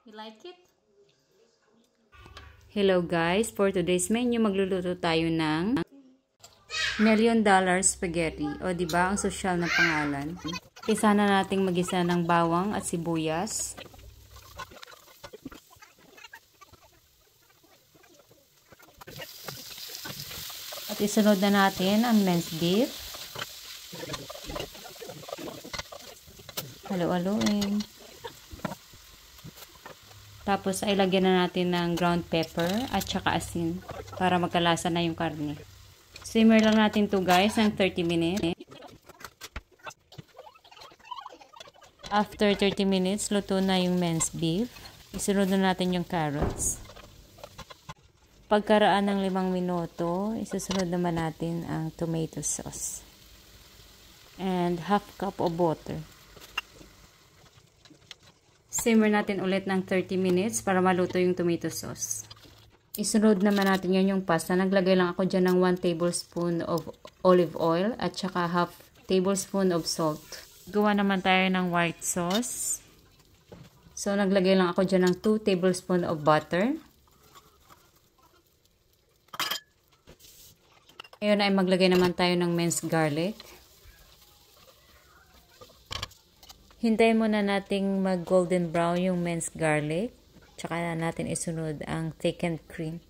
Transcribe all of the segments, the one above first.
You like it? Hello guys, for today's menu magluluto tayo ng $1 million spaghetti. O di ba ang sosyal na pangalan? Isa na nating magisa ng bawang at sibuyas. At isunod na natin ang minced beef. Halo-haloin. Tapos ay lagyan na natin ng ground pepper at saka asin para magkalasa na yung karne. Simmer lang natin to guys ng 30 minutes. After 30 minutes, luto na yung minced beef. Isunod na natin yung carrots. Pagkaraan ng 5 minuto, isusunod naman natin ang tomato sauce. And half cup of water. Simmer natin ulit ng 30 minutes para maluto yung tomato sauce. Isunod naman natin yan yung pasta. Naglagay lang ako dyan ng 1 tablespoon of olive oil at saka half tablespoon of salt. Gawa naman tayo ng white sauce. So, naglagay lang ako dyan ng 2 tablespoon of butter. Ngayon ay maglagay naman tayo ng minced garlic. Hintayin muna nating mag golden brown yung minced garlic. Tsaka na natin isunod ang thickened cream.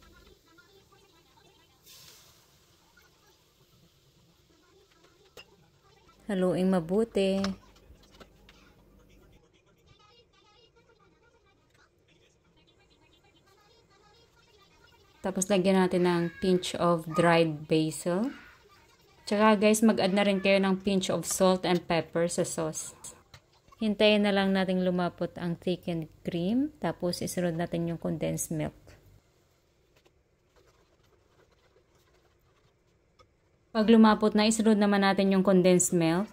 Haluin mabuti. Tapos lagyan natin ng pinch of dried basil. Tsaka guys, mag-add na rin kayo ng pinch of salt and pepper sa sauce. Hintayin na lang nating lumapot ang thickened cream. Tapos isunod natin yung condensed milk. Pag lumapot na, isunod naman natin yung condensed milk.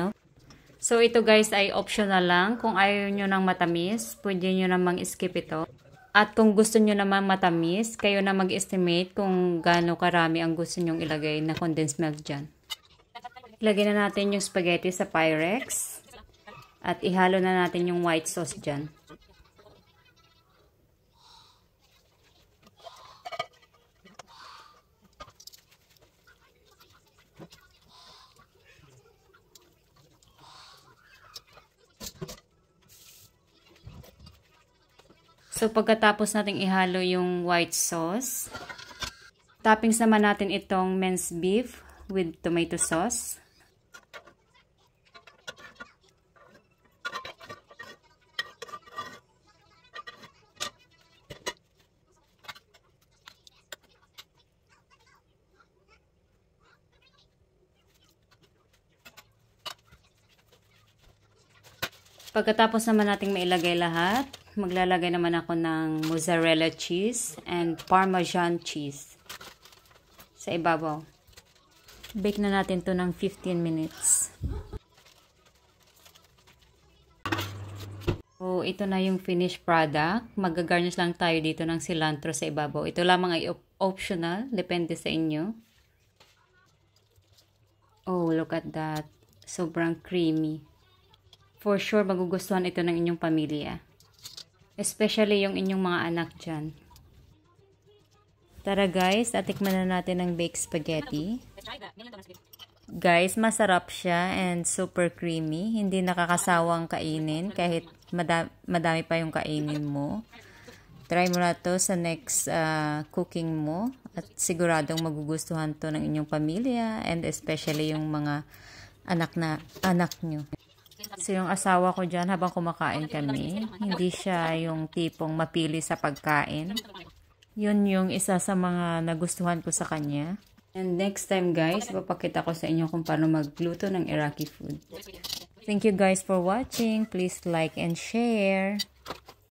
So ito guys ay optional lang. Kung ayaw nyo ng matamis, pwede nyo namang skip ito. At kung gusto nyo naman matamis, kayo na mag-estimate kung gaano karami ang gusto nyong ilagay na condensed milk dyan. Ilagay na natin yung spaghetti sa Pyrex. At ihalo na natin yung white sauce dyan. So, pagkatapos nating ihalo yung white sauce, toppings naman natin itong minced beef with tomato sauce. Pagkatapos naman nating mailagay lahat, maglalagay naman ako ng mozzarella cheese and parmesan cheese sa ibabaw. Bake na natin to ng 15 minutes. So, ito na yung finished product. Mag-garnish lang tayo dito ng cilantro sa ibabaw. Ito lamang ay optional. Depende sa inyo. Oh, look at that. Sobrang creamy. For sure, magugustuhan ito ng inyong pamilya. Especially yung inyong mga anak dyan. Tara guys, atikman na natin ang baked spaghetti. Guys, masarap siya and super creamy. Hindi nakakasawang kainin kahit madami pa yung kainin mo. Try mo na to sa next cooking mo. At siguradong magugustuhan to ng inyong pamilya and especially yung mga anak nyo. So, yung asawa ko dyan, habang kumakain kami, hindi siya yung tipong mapili sa pagkain. Yun yung isa sa mga nagustuhan ko sa kanya. And next time guys, papakita ko sa inyo kung paano magluto ng Iraqi food. Thank you guys for watching. Please like and share.